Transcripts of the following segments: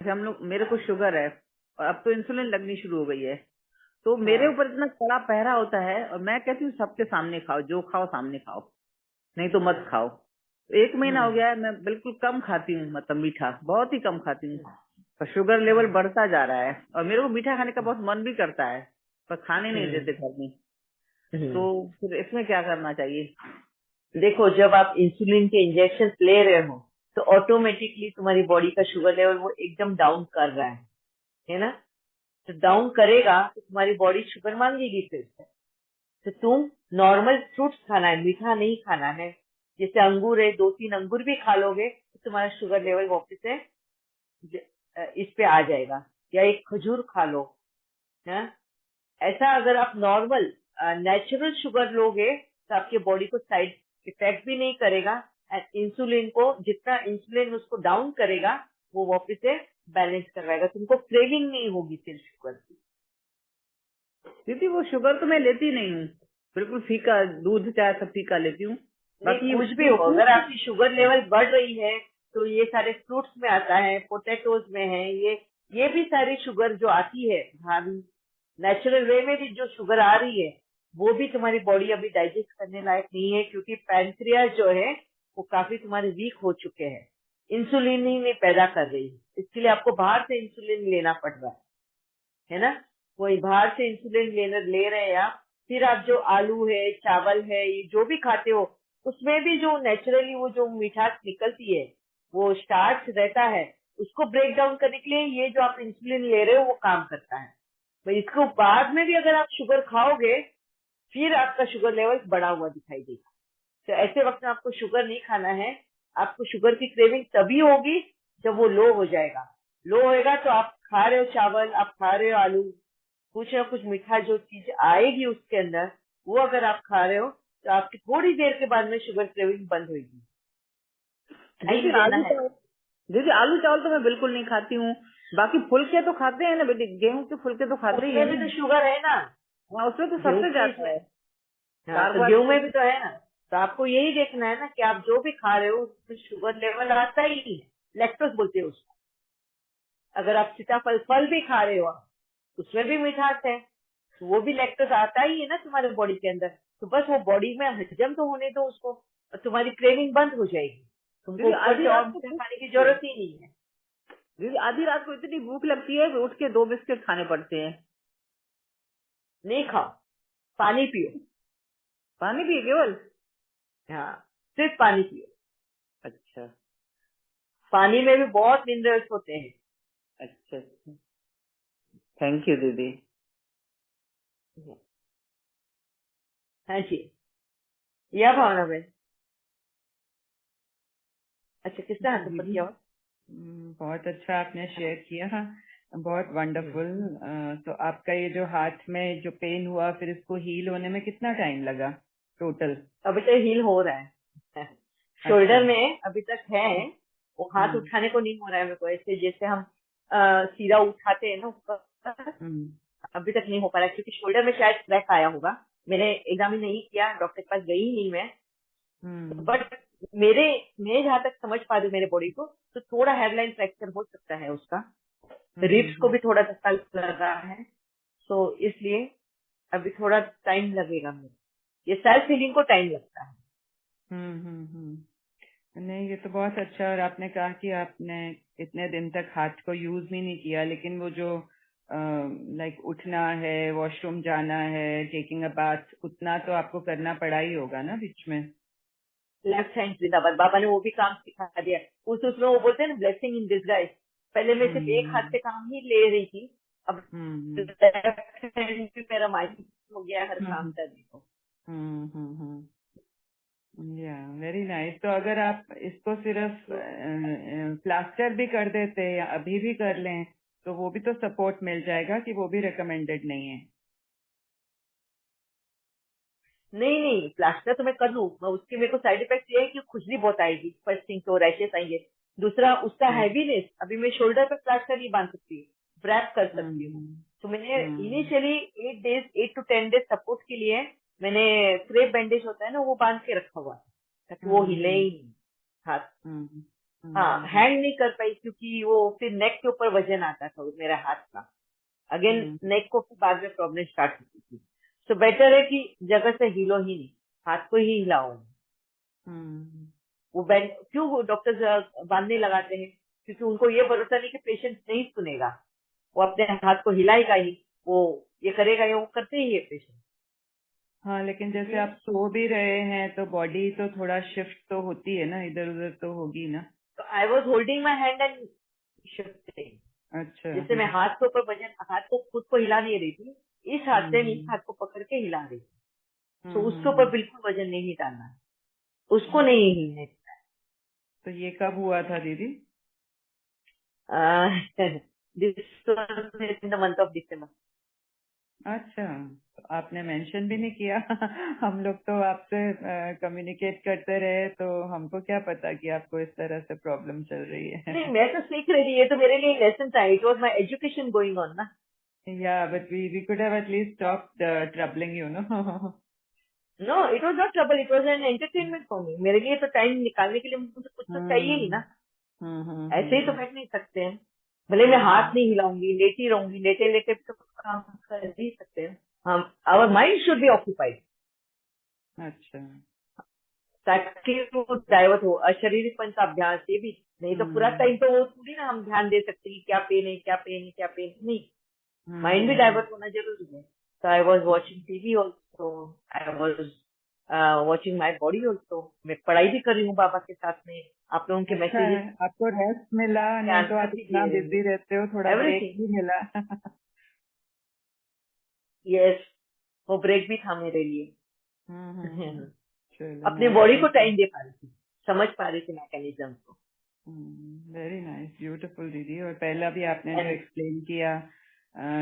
जैसे हम लोग, मेरे को शुगर है और अब तो इंसुलिन लगनी शुरू हो गई है, तो मेरे हाँ। ऊपर इतना कड़ा पहरा होता है और मैं कहती हूँ सबके सामने खाओ, जो खाओ सामने खाओ, नहीं तो मत खाओ। तो 1 महीना हो गया है, मैं बिल्कुल कम खाती हूँ, मतलब मीठा बहुत ही कम खाती हूँ, पर शुगर लेवल बढ़ता जा रहा है और मेरे को मीठा खाने का बहुत मन भी करता है, पर खाने नहीं देते घर में। तो हम्म। फिर इसमें क्या करना चाहिए? देखो, जब आप इंसुलिन के इंजेक्शन ले रहे हो तो ऑटोमेटिकली तुम्हारी बॉडी का शुगर लेवल वो एकदम डाउन कर रहा है ना। तो डाउन करेगा तो तुम्हारी बॉडी शुगर मांगेगी फिर से। तो तुम नॉर्मल फ्रूट्स खाना है, मीठा नहीं खाना है। जैसे अंगूर है, 2-3 अंगूर भी खा लोगे तो तुम्हारा शुगर लेवल वापस से इस पे आ जाएगा। या एक खजूर खा लो है। ऐसा अगर आप नॉर्मल नेचुरल शुगर लोगे तो आपके बॉडी को साइड इफेक्ट भी नहीं करेगा। एंड इंसुलिन को, जितना इंसुलिन उसको डाउन करेगा वो वापस से बैलेंस करवाएगा। तुमको क्रेविंग नहीं होगी फिर शुगर की। दीदी वो शुगर तो मैं लेती नहीं हूँ, बिल्कुल फीका दूध चाय सब फीका लेती हूँ। नहीं, बाकी कुछ भी जो हो, अगर फ्रूट, आपकी शुगर लेवल बढ़ रही है तो ये सारे फ्रूट्स में आता है, पोटैटोज में है, ये भी सारी शुगर जो आती है भाभी, नेचुरल वे में भी जो शुगर आ रही है वो भी तुम्हारी बॉडी अभी डाइजेस्ट करने लायक नहीं है, क्योंकि पैंक्रियाज जो है वो काफी तुम्हारे वीक हो चुके हैं। इंसुलिन ही नहीं पैदा कर रही है, इसके लिए आपको बाहर से इंसुलिन लेना पड़ रहा है ना। वही बाहर से इंसुलिन ले रहे हैं आप। फिर आप जो आलू है, चावल है, ये जो भी खाते हो उसमें भी जो नेचुरली वो जो मिठास निकलती है, वो स्टार्च रहता है, उसको ब्रेक डाउन करने के लिए ये जो आप इंसुलिन ले रहे हो वो काम करता है। भाई इसको बाद में भी अगर आप शुगर खाओगे फिर आपका शुगर लेवल बढ़ा हुआ दिखाई देगा। तो ऐसे वक्त में आपको शुगर नहीं खाना है। आपको शुगर की क्रेविंग तभी होगी जब वो लो हो जाएगा। लो होएगा तो आप खा रहे हो चावल, आप खा रहे हो आलू, कुछ ना कुछ मीठा जो चीज आएगी उसके अंदर, वो अगर आप खा रहे हो तो आपकी थोड़ी देर के बाद में शुगर क्रेविंग बंद होगी। टाइम दीदी देना आलू है। चावल, दीदी आलू चावल तो मैं बिल्कुल नहीं खाती हूँ। बाकी फुलके तो खाते हैं ना बेटी, गेहूं के फुलके तो खाते ही है उसमें भी ना। तो शुगर है ना। हाँ उसमें तो गेहूं सबसे के ज्यादा इसमें, है हाँ, तो गेहूं में कार्बोहाइड्रेट। भी तो है ना। तो आपको यही देखना है ना कि आप जो भी खा रहे हो उसमें शुगर लेवल आता ही नहीं है। लैक्टोज बोलते हैं उसको। अगर आप सीताफल फल भी खा रहे हो आप, उसमें भी मिठास है, तो वो भी लैक्टोज आता ही है ना तुम्हारे बॉडी के अंदर। तो बस वो बॉडी में हजम तो होने दो उसको, और तुम्हारी क्रेविंग बंद हो जाएगी। तुमको दीदी ऊपर आधी से और रात को मीठा भूख खाने की लगती है, जरूरत ही नहीं है। दीदी आधी रात को इतनी भूख लगती है कि उठ के 2 बिस्किट खाने पड़ते हैं। नहीं खाओ, पानी पियो। पानी पिए केवल? हाँ, सिर्फ पानी पियो। अच्छा पानी में भी बहुत मिनरल्स होते हैं। अच्छा अच्छा, थैंक यू दीदी। हाँ जी। या भावना बहन, अच्छा किसने जी हाथ ऊपर दीदी। किया हुआ? बहुत अच्छा आपने हाँ। शेयर किया। हाँ, बहुत हम्म। वंडरफुल। तो आपका ये जो हाथ में जो पेन हुआ, फिर इसको हील होने में कितना टाइम लगा टोटल? अभी तक हील हो रहा है। अच्छा। शोल्डर में अभी तक है, वो हाथ हम्म उठाने को नहीं हो रहा है मेरे को, ऐसे जैसे हम सीधा उठाते हैं ना ऊपर, हम्म अभी तक नहीं हो पा रहा है, क्योंकि शोल्डर में शायद क्रैक आया होगा। मैंने एग्जाम नहीं किया, डॉक्टर के पास गई ही नहीं मैं। हम्म बट मेरे मैं जहाँ तक समझ पा रही हूँ मेरे बॉडी को, तो थोड़ा हेयरलाइन फ्रैक्चर हो सकता है उसका। रिब्स को हम्म। भी थोड़ा धक्का लगा है, तो इसलिए अभी थोड़ा टाइम लगेगा मेरे। ये सेल्फ हीलिंग को टाइम लगता है। नहीं, ये तो बहुत अच्छा। और आपने कहा कि आपने इतने दिन तक हाथ को यूज भी नहीं किया, लेकिन वो जो लाइक उठना है, वॉशरूम जाना है, टेकिंग अ बाथ, उतना तो आपको करना पड़ा ही होगा ना बीच में। लेफ्ट हैंड जिंदाबाद, बाबा ने वो भी काम सिखा दिया। उसमें वो बोलते हैं ना, ब्लेसिंग इन डिसगाइज। पहले मैं सिर्फ एक हाथ हम्म से काम ही ले रही थी, अब हम्म लेफ्ट हैंड भी मेरा माइंड हो गया हर काम हम्म करने को। या वेरी नाइस। तो अगर आप इसको सिर्फ तो प्लास्टर भी कर देते या अभी भी कर लें तो वो भी तो सपोर्ट मिल जाएगा, कि वो भी रिकमेंडेड नहीं है? नहीं नहीं, प्लास्टर तो मैं कर लूँ, उसके मेरे को साइड इफेक्ट ये है कि खुजली बहुत आएगी, फर्स्ट थिंग तो रैशेस आएंगे। दूसरा उसका हम्म हैवीनेस, अभी मैं शोल्डर पे प्लास्टर नहीं बांध सकती, ब्रैप कर सकती हूँ। हम्म तो मैंने हम्म इनिशियली 8 to 10 डेज सपोर्ट के लिए मैंने क्रेप बैंडेज होता है ना वो बांध के रखा हुआ है, ताकि वो हिले हम्म ही नहीं हाथ। हम्म हाँ, हैंग नहीं कर पाई क्योंकि वो फिर नेक के ऊपर वजन आता था मेरा हाथ का। अगेन नेक को फिर बाद में प्रॉब्लम स्टार्ट होती थी। तो बेटर है कि जगह से हिलो ही नहीं, हाथ को ही हिलाओ। वो बैंड क्यों वो डॉक्टर्स बांधने लगाते हैं? क्योंकि उनको ये भरोसा नहीं कि पेशेंट नहीं सुनेगा, वो अपने हाथ को हिलाएगा ही, वो ये करेगा या वो करते ही है पेशेंट। हाँ, लेकिन जैसे आप सो भी रहे हैं तो बॉडी तो थोड़ा शिफ्ट तो होती है ना, इधर उधर तो होगी ना। तो I was holding my hand and shifting. अच्छा। जैसे मैं हाथ के ऊपर वजन, हाथ को खुद को हिला नहीं रही थी, इस हाथ से मैं इस हाथ को पकड़ के हिला रही थी। तो उसके ऊपर बिल्कुल वजन नहीं डालना, उसको नहीं हिलने। तो ये कब हुआ था दीदी? This in the month of December. अच्छा, तो आपने मेंशन भी नहीं किया। हम लोग तो आपसे कम्युनिकेट करते रहे, तो हमको क्या पता कि आपको इस तरह से प्रॉब्लम चल रही है। नहीं, मैं तो सीख रही थी, ये तो मेरे लिए लेसन था, it was my education going on ना। Yeah, but we could have at least stopped troubling you, no? No, it was not trouble, it was an entertainment for me. मेरे लिए तो टाइम निकालने के लिए मुझे कुछ तो चाहिए ही ना, ऐसे ही तो बैठ नहीं सकते हैं। भले मैं हाथ नहीं हिलाऊंगी, लेटी रहूंगी, लेटे लेटे तो काम कर ही सकते हैं हम। Our mind should be occupied, अच्छा। ताकि वो डाइवर्ट हो। अशारीरिक का अभ्यास ये भी नहीं तो पूरा टाइम तो वो थोड़ी ना हम ध्यान दे सकते हैं कि क्या पेन है, क्या पेन है, क्या पेन नहीं। माइंड भी डाइवर्ट होना जरूरी है। So I was watching TV also. I was watching my body also. मैं पढ़ाई भी कर रही हूँ बाबा के साथ में। आप लोगों के अच्छा है, मैसेजेस आपको रेस्ट मिला, नहीं तो आप इतना बिजी रहते हो, थोड़ा ब्रेक एवरीथिंग। भी मिला। यस, वो ब्रेक भी था मेरे लिए। चलो, अपने नाइस। बॉडी को टाइम दे पा रही थी, समझ पा रही थी मैकेनिज्म को। वेरी नाइस, ब्यूटीफुल दीदी। और पहला भी आपने जो And एक्सप्लेन किया,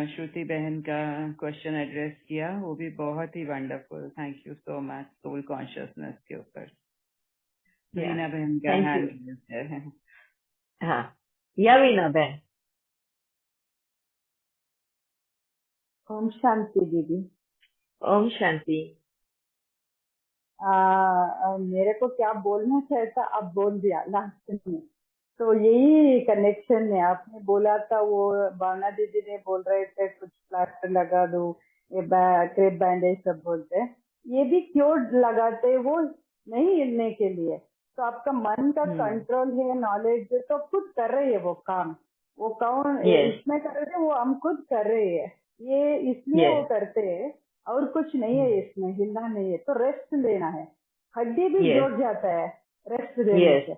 श्रुति बहन का क्वेश्चन एड्रेस किया, वो भी बहुत ही wonderful. Thank you so much. Soul consciousness के ऊपर yeah, रीना बहन का thank you. हैंड है। हाँ, या वीना बहन। ओम शांति दीदी। ओम शांति। मेरे को क्या बोलना चाहिए था, आप बोल दिया लास्ट में। तो यही कनेक्शन है, आपने बोला था, वो भावना दीदी ने बोल रहे थे कुछ प्लास्टर लगा दो, ये क्रेप बैंडेज सब बोलते हैं, ये भी क्यों लगाते, वो नहीं हिलने के लिए। तो आपका मन का कंट्रोल है, नॉलेज है, तो खुद कर रहे हैं वो काम। वो कौन इसमें कर रहे हैं, वो हम खुद कर रहे हैं, ये इसलिए वो करते हैं और कुछ नहीं है इसमें, हिलना नहीं है। तो रेस्ट लेना है, हड्डी भी जुड़ जाता है रेस्ट देने से,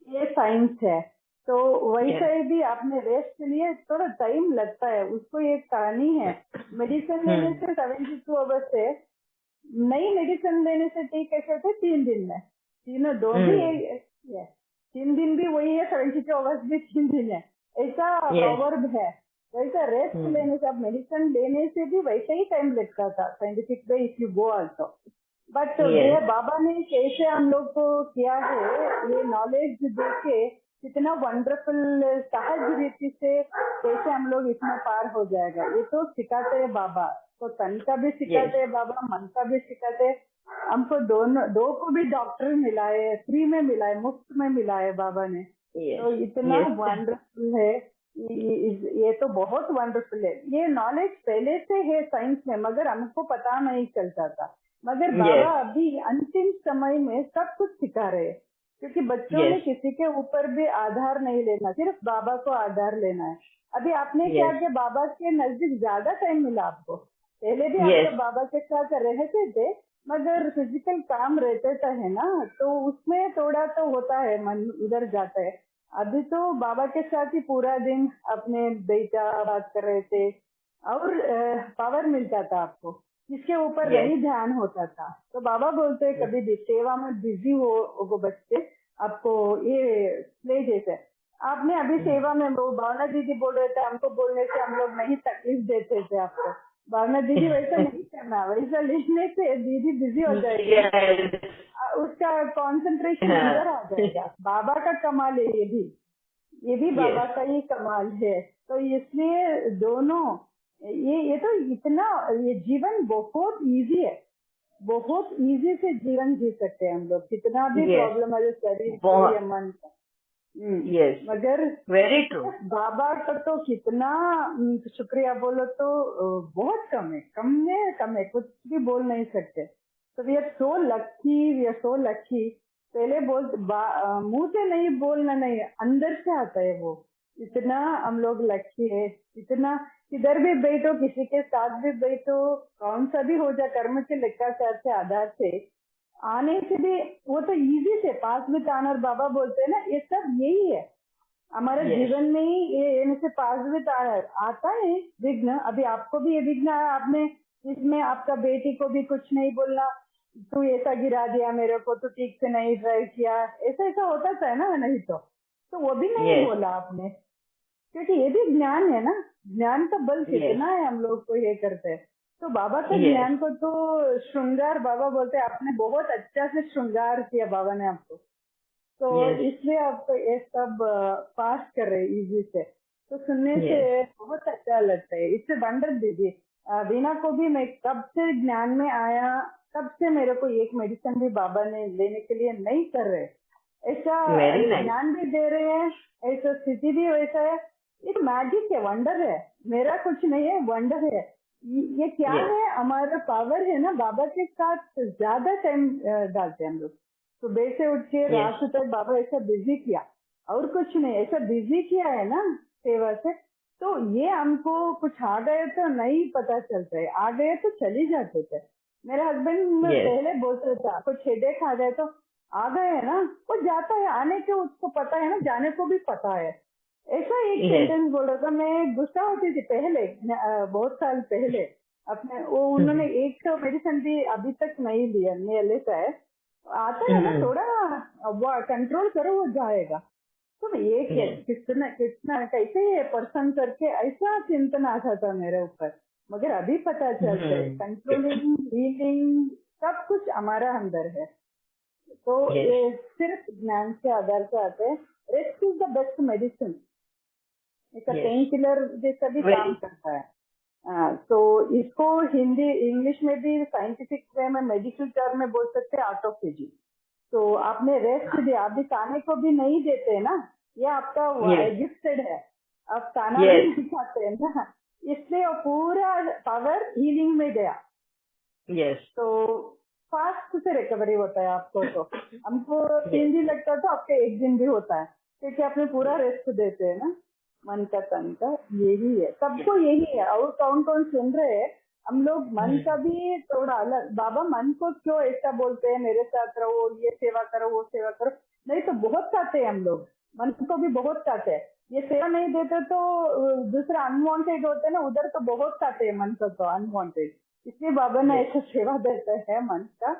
ये साइंस है। तो वैसा ही भी आपने रेस्ट लिए, थोड़ा टाइम लगता है उसको। एक कहानी है, मेडिसिन लेने से 72 आवर्स से, नई मेडिसिन लेने से ठीक कैसे थे 3 दिन में, तीनों दो भी है, 3 दिन भी वही है, 72 आवर्स भी 3 दिन है, ऐसा पावर है। वैसा रेस्ट लेने से, अब मेडिसिन लेने से भी वैसे ही टाइम लगता था scientific way if you go also. But ये बाबा ने कैसे हम लोग को किया है, ये नॉलेज देके कितना वंडरफुल सहज रीति से कैसे हम लोग इसमें पार हो जाएगा, ये तो सिखाते हैं बाबा। तो तन का भी सिखाते हैं बाबा, मन का भी सिखाते हैं। हमको दो को भी डॉक्टर मिला है, फ्री में मिला है, मुफ्त में मिला है बाबा ने। तो इतना वंडरफुल है, ये तो बहुत वंडरफुल है। ये नॉलेज पहले से है साइंस में, मगर हमको पता नहीं चलता था। मगर बाबा अभी अंतिम समय में सब कुछ सिखा रहे हैं, क्योंकि बच्चों ने किसी के ऊपर भी आधार नहीं लेना, सिर्फ बाबा को आधार लेना है। अभी आपने क्या किया, बाबा के नजदीक ज्यादा टाइम मिला आपको। पहले भी आप तो बाबा के साथ रहते थे, मगर फिजिकल काम रहते है ना, तो उसमें थोड़ा तो होता है, मन उधर जाता है। अभी तो बाबा के साथ ही पूरा दिन अपने बेटा बात कर रहे थे, और पावर मिलता था आपको, जिसके ऊपर नहीं ध्यान होता था। तो बाबा बोलते हैं कभी भी सेवा में बिजी हो वो बच्चे, आपको ये ले जैसे आपने अभी सेवा में, वो भावना दीदी बोल रहे थे हमको बोलने से हम लोग नहीं तकलीफ देते थे आपको। भावना दीदी वैसा नहीं करना, वैसा लेने से दीदी बिजी हो जाएगी, उसका कंसंट्रेशन इधर आ जाएगा। बाबा का कमाल है ये भी बाबा का ही कमाल है। तो इसलिए दोनों ये तो इतना, ये जीवन बहुत इजी है, बहुत इजी से जीवन जी सकते हैं हम लोग, कितना भी प्रॉब्लम है शरीर को या मन का, यस, मगर वेरी ट्रू। बाबा का तो कितना शुक्रिया बोलो तो बहुत कम है, कुछ भी बोल नहीं सकते। तो वी आर सो लकी। पहले मुंह से नहीं बोलना, नहीं अंदर से आता है वो। इतना हम लोग लकी है, इतना किधर भी बैठो, किसी के साथ भी बैठो, कौन सा भी हो जाए, कर्म के लेक्काचार से आधार से आने से भी वो तो इजी से पास में आना। और बाबा बोलते हैं ना, ये सब यही है हमारे Yes. जीवन में ही, ये इनसे पास में आता है विघ्न। अभी आपको भी ये विघ्न आया, आपने इसमें आपका बेटी को भी कुछ नहीं बोलना, तू ऐसा गिरा दिया मेरे को, तू ठीक से नहीं ड्राइव किया, ऐसा होता था ना, नहीं तो वो भी नहीं Yes. बोला आपने, क्योंकि ये भी ज्ञान है ना। ज्ञान का बल Yes. कितना है, हम लोग को ये करते हैं। तो बाबा का Yes. ज्ञान को तो श्रृंगार, बाबा बोलते हैं आपने बहुत अच्छा से श्रृंगार किया बाबा ने आपको, तो Yes. इसलिए आप ये सब पास कर रहे इजी से। तो सुनने Yes. से बहुत अच्छा लगता है। इससे वंडर दीजिए, वीणा को भी मैं कब से ज्ञान में आया, तब से मेरे को एक मेडिसिन भी बाबा ने लेने के लिए नहीं कर रहे, ऐसा Very nice. ज्ञान भी दे रहे हैं, ऐसा स्थिति भी वैसा है। एक मैजिक है, वंडर है, मेरा कुछ नहीं है, वंडर है। ये क्या Yes. है, हमारा पावर है ना, बाबा के साथ ज्यादा टाइम डालते हैं हम लोग। सुबह से उठ के Yes. रात तक बाबा ऐसा बिजी किया, और कुछ नहीं, ऐसा बिजी किया है ना सेवा से। तो ये हमको कुछ आ गए तो नहीं पता चलता है, आ गए तो चली जाते थे। मेरे हस्बैंड Yes. पहले बोलते थे कुछ हेडेक आ गए तो आ गए है ना, वो जाता है, आने के उसको पता है ना, जाने को भी पता है। ऐसा एक Yes. सेंटेंस बोल रहा था। मैं गुस्सा होती थी पहले, बहुत साल पहले अपने, वो उन्होंने एक मेडिसिन भी अभी तक नहीं लिया, लेता है, आता है ना थोड़ा, वो कंट्रोल करो, वो जाएगा। तो ये कितना कितना कैसे ये पर्सन करके ऐसा चिंतन आता था मेरे ऊपर, मगर अभी पता चलता है कंट्रोलिंग, हीलिंग सब कुछ हमारा अंदर है। तो ये सिर्फ ज्ञान के आधार से आते हैं। Rest is the best medicine, इसका पेन किलर जैसा भी काम करता है। तो इसको हिंदी इंग्लिश में भी साइंटिफिक वे में मेडिकल टर्म में बोल सकते हैं ऑटोफेजी। तो आपने रेस्ट दिया, आप भी खाने को भी नहीं देते ना, ये आपका गिफ्टेड है, आप खाना भी नहीं खाते हैं ना, इसलिए वो पूरा पावर हीलिंग में गया। तो फास्ट से रिकवरी होता है आपको। तो हमको 3 दिन लगता है, तो आपका 1 दिन भी होता है, क्योंकि आपने पूरा रेस्ट देते हैं ना मन का तन का। यही है, सबको यही है। और कौन कौन सुन रहे हैं, हम लोग मन का भी थोड़ा अलग। बाबा मन को क्यों ऐसा बोलते हैं, मेरे साथ रहो, ये सेवा करो, वो सेवा करो, नहीं तो बहुत चाहते हैं हम लोग, मन को भी बहुत चाहते हैं। ये सेवा नहीं देते तो दूसरा अनवांटेड होते हैं ना, उधर तो बहुत चाहते हैं मन को, तो अनवांटेड, इसलिए बाबा ने ऐसा सेवा देते हैं मन का।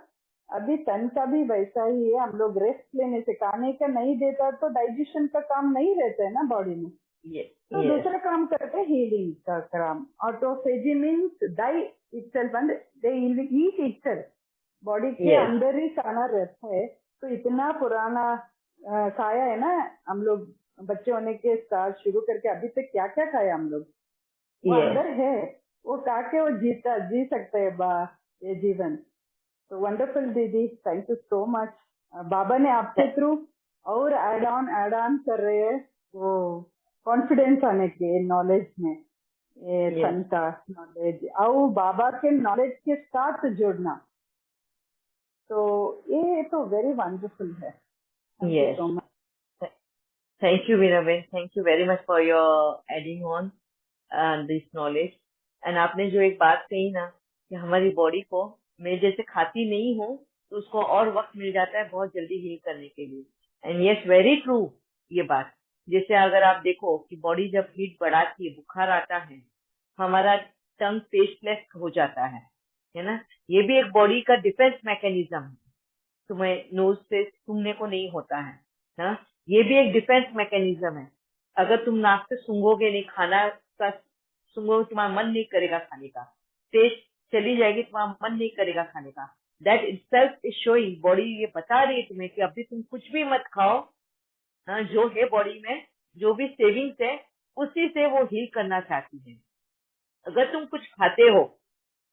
अभी तन का भी वैसा ही है, हम लोग रेस्ट लेने से, खाने का नहीं देता तो डाइजेशन का काम नहीं रहता है ना बॉडी में। तो दूसरा काम करते हैं हीलिंग का काम। Autophagy means die itself and they eat itself, body के अंदर ही खाना रहता है। तो इतना पुराना खाया है ना हम लोग, बच्चे होने के साथ शुरू करके अभी तक क्या क्या खाया हम लोग, वो अंदर है, वो खा के वो जी सकते हैं ये जीवन। तो वंडरफुल दीदी, थैंक यू सो मच। बाबा ने आपके थ्रू और एड ऑन कर रहे हैं वो कॉन्फिडेंस आने के नॉलेज में, ये सन का नॉलेज और बाबा के नॉलेज के साथ जुड़ना, तो ये तो वेरी वंडरफुल है। Thank you, Veena. Thank you very much for your adding on this knowledge. And आपने जो एक बात कही ना कि हमारी बॉडी को मैं जैसे खाती नहीं हूँ तो उसको और वक्त मिल जाता है बहुत जल्दी हील करने के लिए। एंड यस, वेरी ट्रू ये बात। जैसे अगर आप देखो कि बॉडी जब हीट बढ़ाती है, बुखार आता है, हमारा टंग टेस्टलेस हो जाता है ना, ये भी एक बॉडी का डिफेंस मैकेनिज्म है। तुम्हें नोज से सूंघने को नहीं होता है ना, ये भी एक डिफेंस मैकेनिज्म है। अगर तुम नाक से सूंघोगे नहीं, खाना का सूंघोगे, तुम्हारा मन नहीं करेगा खाने का, टेस्ट चली जाएगी, तुम्हारा मन नहीं करेगा खाने का। That itself is showing, body ये बता रही है तुम्हें कि अभी तुम कुछ भी मत खाओ, हाँ, जो है बॉडी में जो भी सेविंग्स है उसी से वो हील करना चाहती है। अगर तुम कुछ खाते हो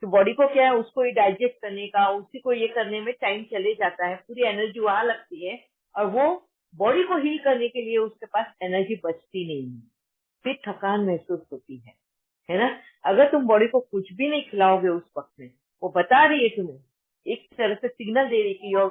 तो बॉडी को क्या है, उसको डाइजेस्ट करने का, उसी को ये करने में टाइम चले जाता है, पूरी एनर्जी वहां लगती है और वो बॉडी को हील करने के लिए उसके पास एनर्जी बचती नहीं है, फिर थकान महसूस होती है ना। अगर तुम बॉडी को कुछ भी नहीं खिलाओगे उस वक्त में, वो बता रही है तुम्हें, एक तरह से सिग्नल दे रही कि your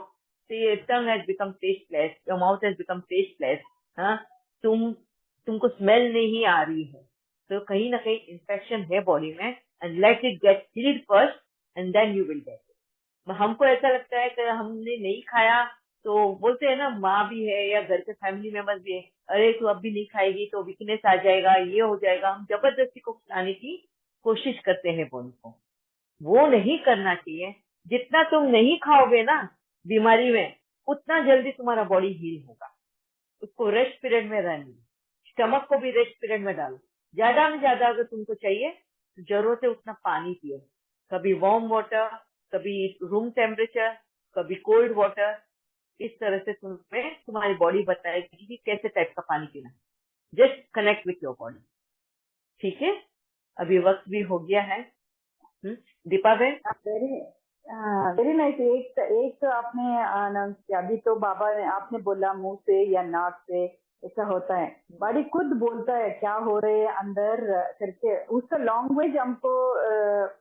tongue has become tasteless, your mouth has become tasteless, हाँ, तुमको स्मेल नहीं आ रही है, तो कहीं ना कहीं इन्फेक्शन है बॉडी में, and let it get healed first and then you will get it. हमको ऐसा लगता है कि हमने नहीं खाया तो बोलते हैं ना, माँ भी है या घर के फैमिली मेंबर्स भी है, अरे तू अब भी नहीं खाएगी तो वीकनेस आ जाएगा, ये हो जाएगा, हम जबरदस्ती को खिलाने की कोशिश करते हैं बॉडी को। वो नहीं करना चाहिए। जितना तुम नहीं खाओगे ना बीमारी में, उतना जल्दी तुम्हारा बॉडी हील होगा। उसको रेस्ट पीरियड में रहने, स्टमक को भी रेस्ट पीरियड में डालो। ज्यादा में ज्यादा अगर तुमको चाहिए तो जरूरत है उतना पानी पियो, कभी वार्म वाटर, कभी रूम टेम्परेचर, कभी कोल्ड वाटर। इस तरह से तुम्हें तुम्हारी बॉडी बताएगी कि कैसे टाइप का पानी पीना। Just connect with your body. ठीक है, अभी वक्त भी हो गया है। दीपा बहन, वेरी नाइस। एक तो आपने अनाउंस किया, अभी तो बाबा ने आपने बोला मुंह से या नाक से ऐसा होता है, बॉडी खुद बोलता है क्या हो रहे है अंदर करके, उसका लैंग्वेज हमको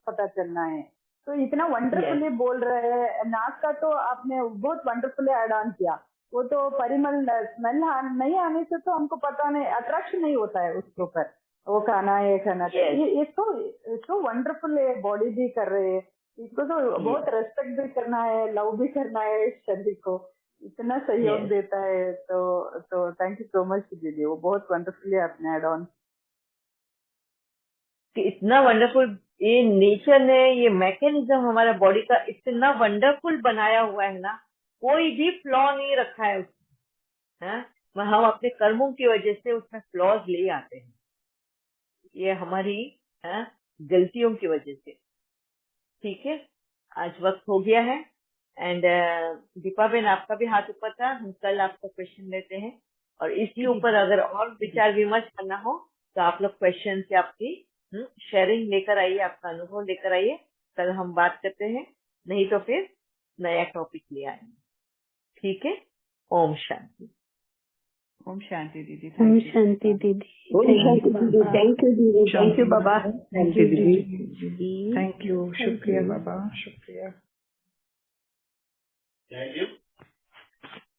पता चलना है। तो इतना वंडरफुली बोल रहे हैं। नाक का तो आपने बहुत वंडरफुली ऐड ऑन किया, वो तो परिमल स्मेल नहीं आने से तो हमको पता नहीं, अट्रैक्शन नहीं होता है उसके ऊपर, वो खाना है खाना। ये तो वंडरफुल है, बॉडी भी कर रहे हैं इसको, तो बहुत रेस्पेक्ट भी करना है, लव भी करना है शरीर को, इतना सहयोग देता है। तो थैंक यू सो मच दीदी, वो बहुत वंडरफुली आपने ऐड ऑन। इतना वंडरफुल ये नेचर ने, ये मैकेनिज्म हमारा बॉडी का इतना वंडरफुल बनाया हुआ है ना, कोई भी फ्लॉ नहीं रखा है उसमें। हम अपने कर्मों की वजह से उसमें फ्लॉज ले आते हैं, ये हमारी गलतियों की वजह से। ठीक है, आज वक्त हो गया है। एंड दीपा बहन, आपका भी हाथ ऊपर था, हम कल आपका क्वेश्चन लेते हैं, और इसके ऊपर अगर और विचार विमर्श करना हो तो आप लोग क्वेश्चन से आपकी शेयरिंग लेकर आइए, आपका अनुभव लेकर आइए, कल हम बात करते हैं, नहीं तो फिर नया टॉपिक ले आएंगे। ठीक है, ओम शांति। ओम शांति दीदी। ओम शांति दीदी। थैंक यू दीदी, thank you Baba, thank you दीदी, थैंक यू, शुक्रिया बाबा, शुक्रिया। Thank you.